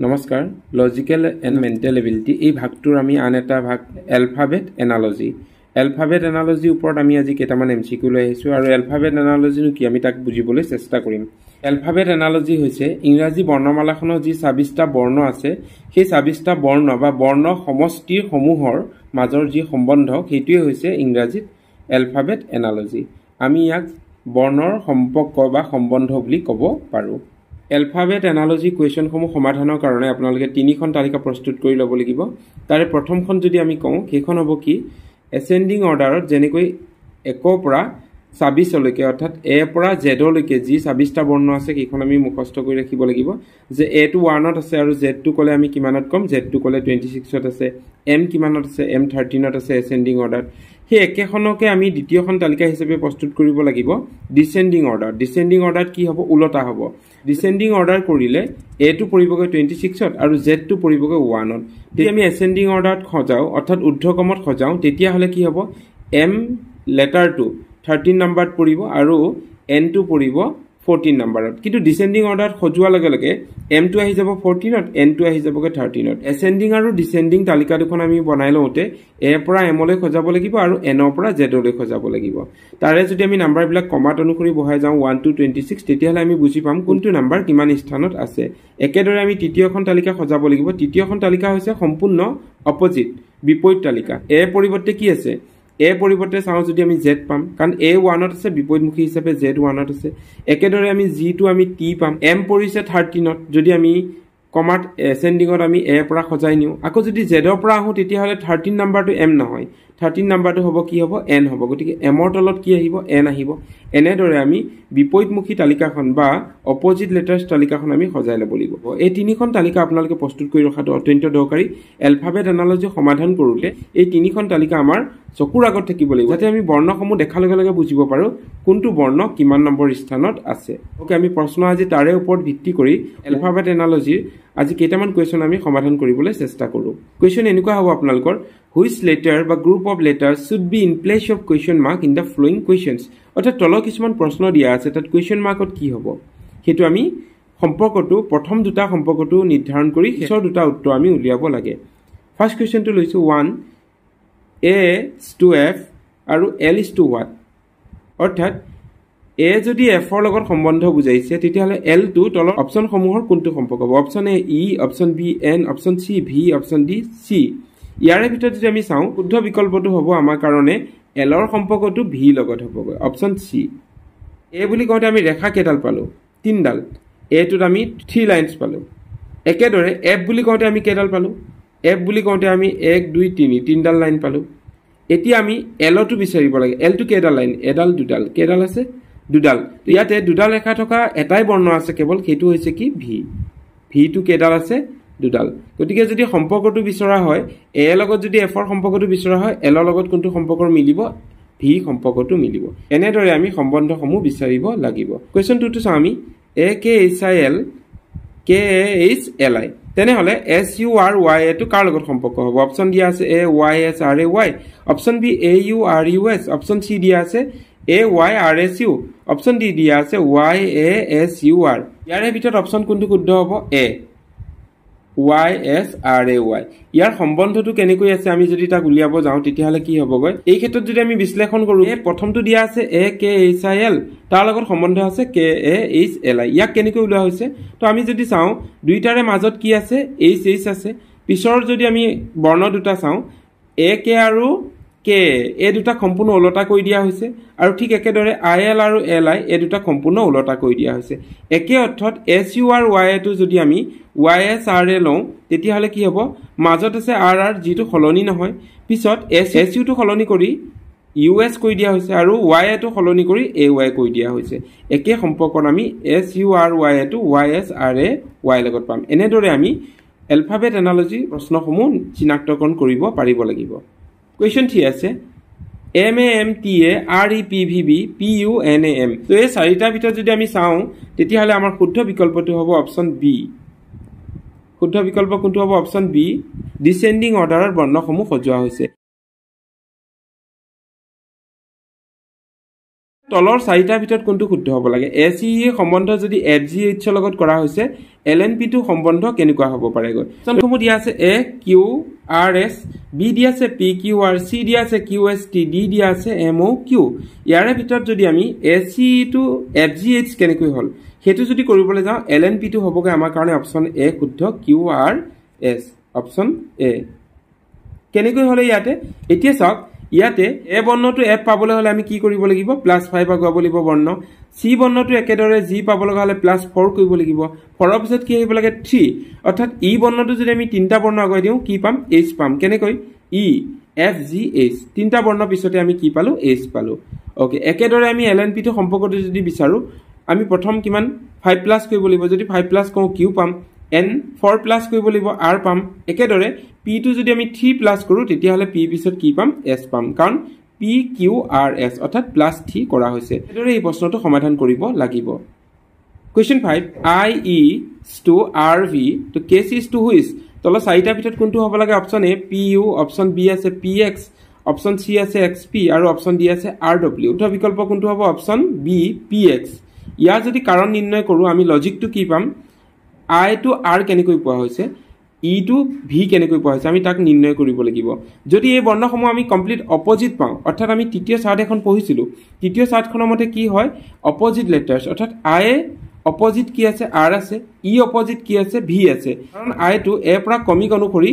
নমস্কাৰ logical and mental ability এই ভাগটোৰ আমি আন এটা ভাগ এলফাবেট এনালজি ওপৰত আমি আজি কেইটামান এমচিকিউ লৈ আহিছোঁ আৰু এলফাবেট এনালজিনো কি আমি তাক বুজিবলৈ চেষ্টা কৰিম এলফাবেট এনালজি হৈছে ইংৰাজী বৰ্ণমালাখনৰ যি ২৬টা বৰ্ণ আছে সেই ২৬টা বৰ্ণ বা বৰ্ণ সমষ্টিৰ সমূহৰ মাজৰ যি সম্বন্ধ সেইটোৱে হৈছে ইংৰাজীত এলফাবেট এনালজি আমি ইয়াক বৰ্ণৰ সম্পৰ্ক বা সম্বন্ধ বুলি ক'ব পাৰোঁ এলফাবেট এনালজি কুৱেশ্যনসমূহ সমাধানৰ কাৰণে আপোনালোকে তিনিখন তালিকা প্ৰস্তুত কৰি ল'ব লাগিব তাৰে প্ৰথমখন যদি আমি কওঁ সেইখন হ'ব কি এসেন্ডিং অৰ্ডাৰত যেনেকৈ 1 পৰা ২৬ লৈকে অৰ্থাৎ এ পৰা জেড লৈকে যি ২৬টা বৰ্ণ আছে সেইখন আমি মুখস্থ কৰি ৰাখিব লাগিব যে এ টু 1ত আছে আৰু জেড টু ক'লে আমি কিমানত কম জেড টু ক'লে 26ত আছে এম কিমানত আছে এম 13ত আছে এসেন্ডিং অৰ্ডাৰ সেই একেখনকে আমি দ্বিতীয়খন তালিকা হিচাপে প্ৰস্তুত কৰিব লাগিব ডিসেন্ডিং অৰ্ডাৰত কি হ'ব উলটা হ'ব ডিসেন্ডিং অৰ্ডাৰ কৰিলে এ টু পৰিবগৈ 26ত আৰু জেড টু পৰিবগৈ 1ত যদি আমি এসেন্ডিং অৰ্ডাৰত খজাও অৰ্থাৎ ঊৰ্ধ্বক্ৰমত খজাও তেতিয়া হলে কি হ'ব এম লেটাৰটো 13 নম্বৰত পৰিব আৰু এন টু পৰিব 14 নম্বৰত কিন্তু ডিসেন্ডিং অৰ্ডাৰত খজোৱাৰ লগে লগে এম টু আহি যাব 14ত এন টু আহি যাবগৈ 13ত এসেন্ডিং আৰু ডিসেন্ডিং তালিকা দুখন আমি বনাই লওঁতে এ পৰা এম লৈ খজাব লাগিব আৰু এনৰ পৰা জেড লৈ খজাব লাগিব তাৰে যদি আমি নাম্বাৰবিলাক কমাত অনুসৰি বহাই যাওঁ 1 to 26 তেতিয়াহলে আমি বুজি পাম কোনটো নাম্বাৰ কিমান স্থানত আছে একেদৰে আমি তৃতীয়খন তালিকা খজাব লাগিব তৃতীয়খন তালিকা হৈছে সম্পূৰ্ণ অপোজিট বিপৰীত তালিকা এ পৰিৱৰ্তে কি আছে এ পৰিৱৰ্তে চাওঁ যদি আমি জেড পাম কাৰণ এ 1ত আছে বিপৰীতমুখী হিচাপে জেড 1ত আছে একেদৰে আমি জি টু আমি টি পাম এম পৰিছে 13ত যদি আমি কমাত এসেন্ডিংত আমি এ পৰা খজাই নিও আকৌ যদি জেডৰ পৰা আহো তেতিয়াহলে 13 নাম্বাৰটো এম নহয় 13 নাম্বাৰটো হ'ব কি হ'ব এন হ'ব গতিকে এমৰ তলত কি আহিব এন আহিব এনেদৰে আমি বিপৰীতমুখী তালিকাখন বা অপোজিট লেটাৰ্ছ তালিকাখন আমি খজাই ল'ব লাগিব এই তিনিখন তালিকা আপোনালোকে প্ৰস্তুত কৰি ৰখাটো অত্যন্ত দৰকাৰী এলফাবেট এনালজি সমাধান কৰোঁতে এই তিনিখন তালিকা আমাৰ চকুৰ আগত থাকিব লাগিব যাতে আমি বৰ্ণসমূহ দেখাৰ লগে লগে বুজিব পাৰোঁ কোনটো বৰ্ণ কিমান নম্বৰ স্থানত আছে ওকে আমি প্ৰশ্ন আজি তাৰে ওপৰত ভিত্তি কৰি এলফাবেট এনালজিৰ আজি কেইটামান কুৱেশ্যন আমি সমাধান কৰিবলৈ চেষ্টা কৰোঁ কুৱেশ্যন এনেকুৱা হ'ব আপোনালোকৰ which letter বা group of letters should be in place of question mark in the following questions অৰ্থাৎ তলৰ কিছুমান প্ৰশ্ন দিয়া আছে তাত question markত কি হ'ব হেতু আমি সম্পৰ্কটো প্ৰথম দুটা সম্পৰ্কটো নিৰ্ধাৰণ কৰি শেষৰ দুটা উত্তৰ আমি উলিয়াব লাগে ফাৰ্স্ট কুৱেশ্যনটো লৈছো 1 a is to f আৰু l is to what অৰ্থাৎ a যদি f ৰ লগত সম্বন্ধ বুজাইছে তেতিয়াহলে l টো তলৰ অপচন সমূহৰ কোনটো সম্পৰ্ক হ'ব option a e option b n option c v option d c ইয়াৰে ভিতৰত যদি আমি চাওঁ শুদ্ধ বিকল্পটো হ'ব আমাৰ কাৰণে l ৰ সম্পৰ্কটো v লগত হ'বগৈ অপচন c a বুলি কওঁতে আমি ৰেখা কেইডাল পালো তিনডাল a টোত আমি 3 লাইনছ পালো একেদৰে f বুলি কওঁতে আমি কেইডাল পালো f বুলি কওঁতে আমি 1 2 3 তিনডাল লাইন পালো এতিয়া আমি l টো বিচাৰিব লাগে l টো কেইডাল লাইন এডাল দুডাল কেইডাল আছে দুডাল ইয়াতে দুডাল ৰেখা থকা এটাই বৰ্ণ আছে কেৱল সেইটো হৈছে কি v v টো কেইডাল আছে দুডাল গতিকে যদি সম্পৰ্কটো বিচৰা হয় a লগত যদি f ৰ সম্পৰ্কটো বিচৰা হয় l ৰ লগত কোনটো সম্পৰ্ক মিলিব v সম্পৰ্কটো মিলিব এনেদৰে আমি সম্বন্ধসমূহ বিচাৰিব লাগিব কোৱেশ্চন 2 টো চাওঁ আমি a k h i l k h l i তেনেহলে s u r y এটো কাৰ লগত সম্পৰ্ক হ'ব অপচন দিয়া আছে a y s r a y option b a u r u s option c দিয়া আছে a y r s u option d দিয়া আছে y a s u r ইয়াৰে ভিতৰত অপচন কোনটো শুদ্ধ হ'ব a y s r a y ইয়াৰ সম্বন্ধটো কেনেকৈ আছে আমি যদি তাক উলিয়াব যাওঁ তেতিয়াহলে কি হ'বগৈ এই ক্ষেত্ৰত যদি আমি বিশ্লেষণ কৰো এই প্ৰথমটো দিয়া আছে a k h i l তাৰ লগত সম্বন্ধ আছে k a h l i ইয়াক কেনেকৈ উলিওৱা হৈছে তো আমি যদি চাওঁ দুইটাৰে মাজত কি আছে h h আছে পিছৰ যদি আমি বৰ্ণ দুটা চাওঁ a k আৰু k এই দুটা সম্পূৰ্ণ উলটা কৰি দিয়া হৈছে আৰু ঠিক একেদৰে i l আৰু l i এই দুটা সম্পূৰ্ণ উলটা কৰি দিয়া হৈছে একে অৰ্থত s u r y টো যদি আমি y s r a লওঁ তেতিয়াহলে কি হ'ব মাজত আছে r r যিটো খলনি নহয় পিছত s u টো খলনি কৰি u s কৰি দিয়া হৈছে আৰু y টো খলনি কৰি a y কৰি দিয়া হৈছে একে সম্পৰ্কত আমি s u r y টো y s r a y লগত পাম এনেদৰে আমি এলফাবেট এনালজি প্ৰশ্নসমূহ চিনাক্তকৰণ কৰিব পাৰিব লাগিব Question 3 আছে M A M T A R E P V B P U N A M তো এই চাৰিটা ভিতৰত যদি আমি চাওঁ তেতিয়াহলে আমাৰ শুদ্ধ বিকল্পটো হ'ব অপচন B শুদ্ধ বিকল্প কোনটো হ'ব অপচন B ডিসেন্ডিং অৰ্ডাৰৰ বৰ্ণসমূহ সজোৱা হৈছে তলৰ চাৰিটাৰ ভিতৰত কোনটো শুদ্ধ হ'ব লাগে ACE সম্বন্ধ যদি FGH লগত কৰা হৈছে LNP2 সম্বন্ধ কেনেকুৱা হ'ব পাৰেগৈ অপচনসমূহ দিয়া আছে A Q R S B দিয়া আছে P Q R C দিয়া আছে Q S T D দিয়া আছে M O Q ইয়াৰে ভিতৰত যদি আমি ACE টু FGH কেনেকৈ হ'ল হেতু যদি কৰিবলৈ যাওঁ LNP2 হ'বগে আমাৰ কাৰণে অপচন A শুদ্ধ Q R S option A কেনেকৈ হ'লে ইয়াতে এতিয়া চাওক ইয়াতে এ বৰ্ণটো এফ পাবলৈ হলে আমি কি কৰিব লাগিব +5 আগুৱাব লাগিব বৰ্ণ সি বৰ্ণটো একেদৰে জি পাব লগা হলে +4 কৰিব লাগিব 4 ৰ পিছত কি আহিব লাগে 3 অৰ্থাৎ ই বৰ্ণটো যদি আমি তিনটা বৰ্ণ আগুৱাই দিওঁ কি পাম এইচ পাম কেনেকৈ ই এফ জি এইচ তিনটা বৰ্ণ পিছতে আমি কি পালো এইচ পালো ওকে একেদৰে আমি LNP2 সম্পৰ্কটো যদি বিচাৰো আমি প্ৰথম কিমান 5+ কৰিব লাগিব যদি 5+ কওঁ কিউ পাম n 4+ কৰিব লাগিব r পাম একেদৰে p টু যদি আমি 3+ কৰো তেতিয়া হলে p পিছত কি পাম s পাম কাৰণ p q r s অৰ্থাৎ +3 কৰা হৈছে একেদৰে এই প্ৰশ্নটো সমাধান কৰিব লাগিব question 5 i e to r v to case is to which তল চাৰিটা ভিতৰত কোনটো হ'ব লাগে option a p u option b আছে p x অপচন c আছে x p আৰু অপচন d আছে r w উত্তৰ বিকল্প কোনটো হ'ব অপচন b p x ইয়াৰ যদি কাৰণ নিৰ্ণয় কৰো আমি লজিকটো কি পাম I to R কেনেকৈ পোৱা হৈছে E to V কেনেকৈ পোৱা হৈছে আমি তাক নিৰ্ণয় কৰিব লাগিব যদি এই বৰ্ণসমূহ আমি কমপ্লিট অপোজিট পাওঁ অৰ্থাৎ আমি তৃতীয় চাৰ্ট এখন পঢ়িছিলো তৃতীয় চাৰ্টখনৰ মতে কি হয় অপোজিট লেটাৰ্স অৰ্থাৎ I অপোজিট কি আছে R আছে E অপোজিট কি আছে V আছে কাৰণ I to A পৰা কমিক অনুসৰি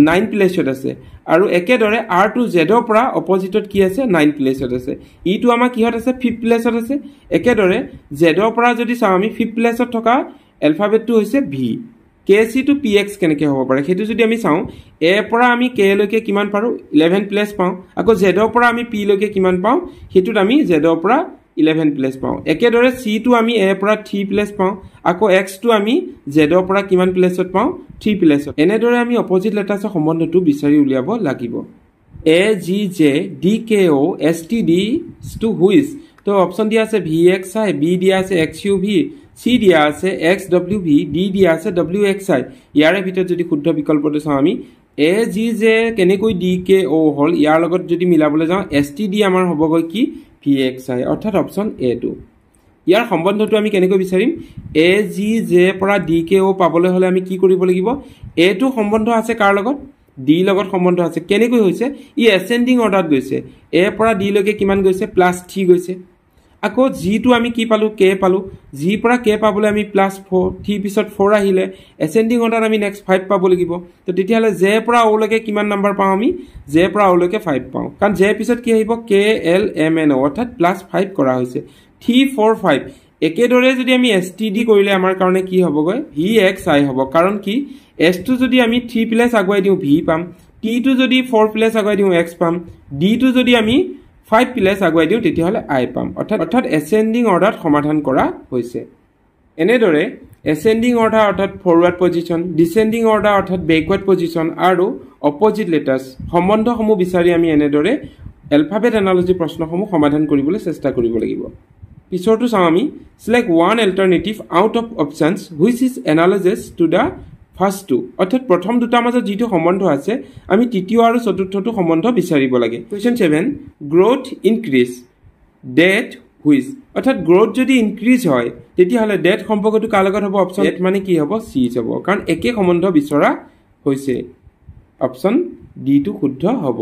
9 প্লেছত আছে আৰু একেদৰে R to Z ৰ পৰা অপোজিটত কি আছে 9 প্লেছত আছে E to আমাৰ কিহত আছে 5th প্লেছত আছে একেদৰে Z ৰ পৰা যদি চাওঁ আমি 5th প্লেছত থকা এলফাবেটটো হৈছে V KC to PX কেনেকৈ হ'ব পাৰে হেতু যদি আমি চাওঁ A পৰা আমি K লৈকে কিমান পাৰো 11 প্লেস পাওঁ আকৌ Z ৰ পৰা আমি P লৈকে কিমান পাওঁ হেতুত আমি Z ৰ পৰা 11 প্লেস পাওঁ একেদৰে C to আমি A পৰা 3 প্লেস পাওঁ আকৌ X to আমি Z ৰ পৰা কিমান প্লেসত পাওঁ 3 প্লেসত এনেদৰে আমি অপোজিট লেটাৰ্সৰ সম্বন্ধটো বিচাৰি উলিয়াব লাগিব A G J D K O S T D to which তো অপচন দিয়া আছে VXI B দিয়া আছে XUV C দিয়া আছে XWV D দিয়া আছে WXI ইয়াৰে ভিতৰত যদি শুদ্ধ বিকল্পটো চাওঁ আমি A G J কেনেকৈ D K O হল ইয়াৰ লগত যদি মিলাবলৈ যাওঁ STD আমাৰ হ'বগৈ কি VXI অৰ্থাৎ অপচন A2 ইয়াৰ সম্বন্ধটো আমি কেনেকৈ বিচাৰিম A G J পৰা D K O পাবলৈ হলে আমি কি কৰিব লাগিব A2 সম্বন্ধ আছে কাৰ লগত D লগত সম্বন্ধ আছে কেনেকৈ হৈছে ই এসেন্ডিং অৰ্ডাৰত গৈছে A পৰা D লৈকে কিমান গৈছে +3 গৈছে আকৌ G টু আমি কি পালো K পালো G পৰা K পাবলৈ আমি +4 3 পিছত 4 আহিলে এসেন্ডিং অৰ্ডাৰ আমি নেক্সট 5 পাব লাগিব তো তেতিয়া হলে J পৰা O লৈকে কিমান নম্বৰ পাওঁ আমি J পৰা O লৈকে 5 পাওঁ কাৰণ J পিছত কি আহিব K L M N O অৰ্থাৎ +5 কৰা হৈছে 3 4 5 একেদৰে যদি আমি STD কৰিলে আমাৰ কাৰণে কি হ'বগৈ VXI হ'ব কাৰণ কি S টু যদি আমি 3 প্লেস আগুৱাই দিওঁ V পাম T টু যদি 4 প্লেস আগুৱাই দিওঁ X পাম D টু যদি আমি 5 প্লেস আগুৱাই দিওঁ তেতিয়া হলে I পাম অৰ্থাৎ এসেন্ডিং অৰ্ডাৰত সমাধান কৰা হৈছে এনেদৰে এসেন্ডিং অৰ্ডাৰ অৰ্থাৎ ফৰৱাৰ্ড পজিশন ডিসেন্ডিং অৰ্ডাৰ অৰ্থাৎ ব্যাকৱাৰ্ড পজিশন আৰু অপোজিট লেটাৰ্স সম্বন্ধসমূহ বিচাৰি আমি এনেদৰে এলফাবেট এনালজি প্ৰশ্নসমূহ সমাধান কৰিবলৈ চেষ্টা কৰিব লাগিব পিছৰটো চাওঁ আমি select one alternative out of options which is analogous to the first two অৰ্থাৎ প্ৰথম দুটাৰ মাজত যেটো সম্বন্ধ আছে আমি তৃতীয় আৰু চতুৰ্থটো সম্বন্ধ বিচাৰিব লাগে question 7 growth increase that which অৰ্থাৎ গ্ৰোথ যদি ইনক্ৰিজ হয় তেতিয়া হলে ডেট সম্পৰ্কটো কাৰ লগত হ'ব অপচন ডেট মানে কি হ'ব সি হ'ব কাৰণ একে সম্বন্ধ বিচৰা হৈছে অপচন ডি টু শুদ্ধ হ'ব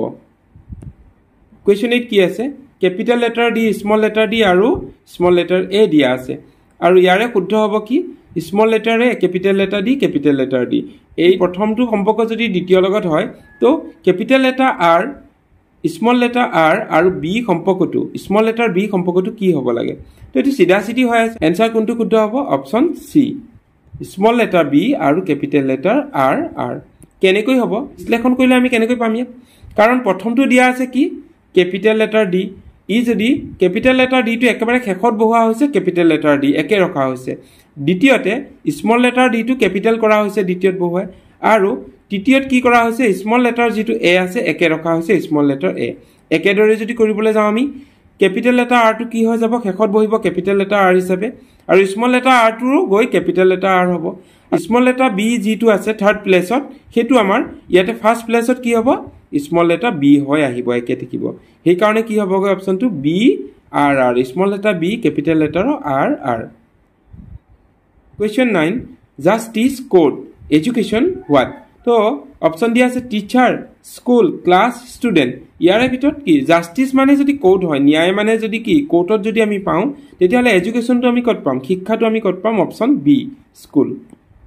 কোৱেশ্চন 8 কি আছে capital letter D small letter D আৰু স্মল লেটাৰ এ দিয়া আছে আৰু ইয়াৰে শুদ্ধ হ'ব কি স্মল লেটাৰ এ ক্যাপিটাল লেটাৰ ডি এই প্ৰথমটো সম্পৰ্ক যদি দ্বিতীয় লগত হয় তো capital letter R small letter R আৰু বি সম্পৰ্কটো স্মল লেটাৰ বি সম্পৰ্কটো কি হ'ব লাগে তো এটো সিধা সিধি হয় আনসাৰ কোনটো শুদ্ধ হ'ব option C small letter B আৰু ক্যাপিটাল লেটাৰ আৰ আৰ কেনেকৈ হ'ব বিশ্লেষণ কৰিলে আমি কেনেকৈ পাম ইয়াত কাৰণ প্ৰথমটো দিয়া আছে কি ক্যাপিটাল লেটাৰ ডি ই যদি ক্যাপিটাল লেটাৰ ডি টু একেবাৰে শেষত বহোৱা হৈছে ক্যাপিটাল লেটাৰ ডি একে ৰখা হৈছে দ্বিতীয়তে small letter D to capital কৰা হৈছে দ্বিতীয়ত বহোৱা আৰু তৃতীয়ত কি কৰা হৈছে স্মল লেটাৰ যেটো এ আছে একে ৰখা হৈছে স্মল লেটাৰ এ একেদৰে যদি কৰিবলৈ যাওঁ আমি ক্যাপিটাল লেটাৰ আৰ টু কি হৈ যাব শেষত বহিব ক্যাপিটাল লেটাৰ আৰ হিচাপে আৰু স্মল লেটাৰ আৰ টু গৈ ক্যাপিটাল লেটাৰ আৰ হ'ব স্মল লেটাৰ বি যেটো আছে থাৰ্ড প্লেসত হেতু আমাৰ ইয়াতে ফাৰ্স্ট প্লেসত কি হ'ব স্মল লেটাৰ বি হৈ আহিব একে থাকিব সেই কাৰণে কি হ'বগৈ অপচনটো B R R, small letter B, capital letter R R. Question 9. Justice, code, education, what? So option দিয়া আছে টিচাৰ, স্কুল, ক্লাছ, ষ্টুডেণ্ট। ইয়াৰে ভিতৰত কি জাষ্টিচ মানে যদি কোড হয়, ন্যায় মানে যদি কি কোৰ্টত যদি আমি পাওঁ, তেতিয়াহ'লে এডুকেশ্যনটো আমি ক'ত পাম, শিক্ষাটো আমি ক'ত পাম? Option B, school.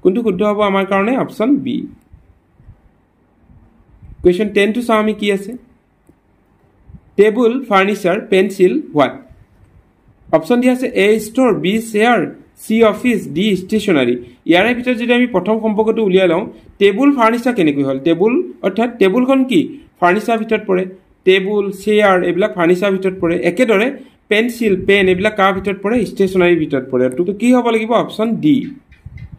কোনটো শুদ্ধ হ'ব আমাৰ কাৰণে? Option B. কুৱেশ্যন 10 টো চাওঁ আমি কি আছে। Table, furniture, pencil, what? Option দিয়া আছে A star, B chair, C office, D stationery. ইয়াৰে ভিতৰত যদি আমি প্ৰথম সম্পৰ্কটো উলিয়াই লওঁ, টেবুল ফাৰ্নিচাৰ কেনেকৈ হ'ল? টেবুল অৰ্থাৎ টেবুলখন কি ফাৰ্নিচাৰ ভিতৰত পৰে, টেবুল চেয়াৰ এইবিলাক ফাৰ্নিচাৰ ভিতৰত পৰে। একেদৰে পেঞ্চিল পেন এইবিলাক কাৰ ভিতৰত পৰে? ষ্টেচনাৰীৰ ভিতৰত পৰে। তো কি হ'ব লাগিব? Option D,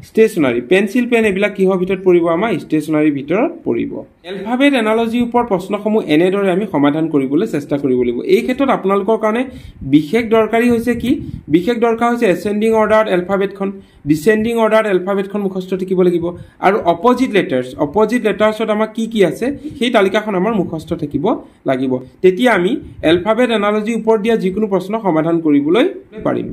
stationery. Pencil pen এইবিলাক কিহৰ ভিতৰত পৰিব? আমাৰ ষ্টেচনাৰীৰ ভিতৰত পৰিব। এলফাবেট এনালজিৰ ওপৰত প্ৰশ্নসমূহ এনেদৰে আমি সমাধান কৰিবলৈ চেষ্টা কৰিব লাগিব। এই ক্ষেত্ৰত আপোনালোকৰ কাৰণে বিশেষ দৰকাৰী হৈছে কি? বিশেষ দৰকাৰ হৈছে এচেণ্ডিং অৰ্ডাৰত এলফাবেটখন, ডিচেণ্ডিং অৰ্ডাৰত এলফাবেটখন মুখস্থ থাকিব লাগিব, আৰু অপজিট লেটাৰ্ছত আমাৰ কি কি আছে সেই তালিকাখন আমাৰ মুখস্থ থাকিব লাগিব। তেতিয়া আমি এলফাবেট এনালজিৰ ওপৰত দিয়া যিকোনো প্ৰশ্ন সমাধান কৰিবলৈ পাৰিম।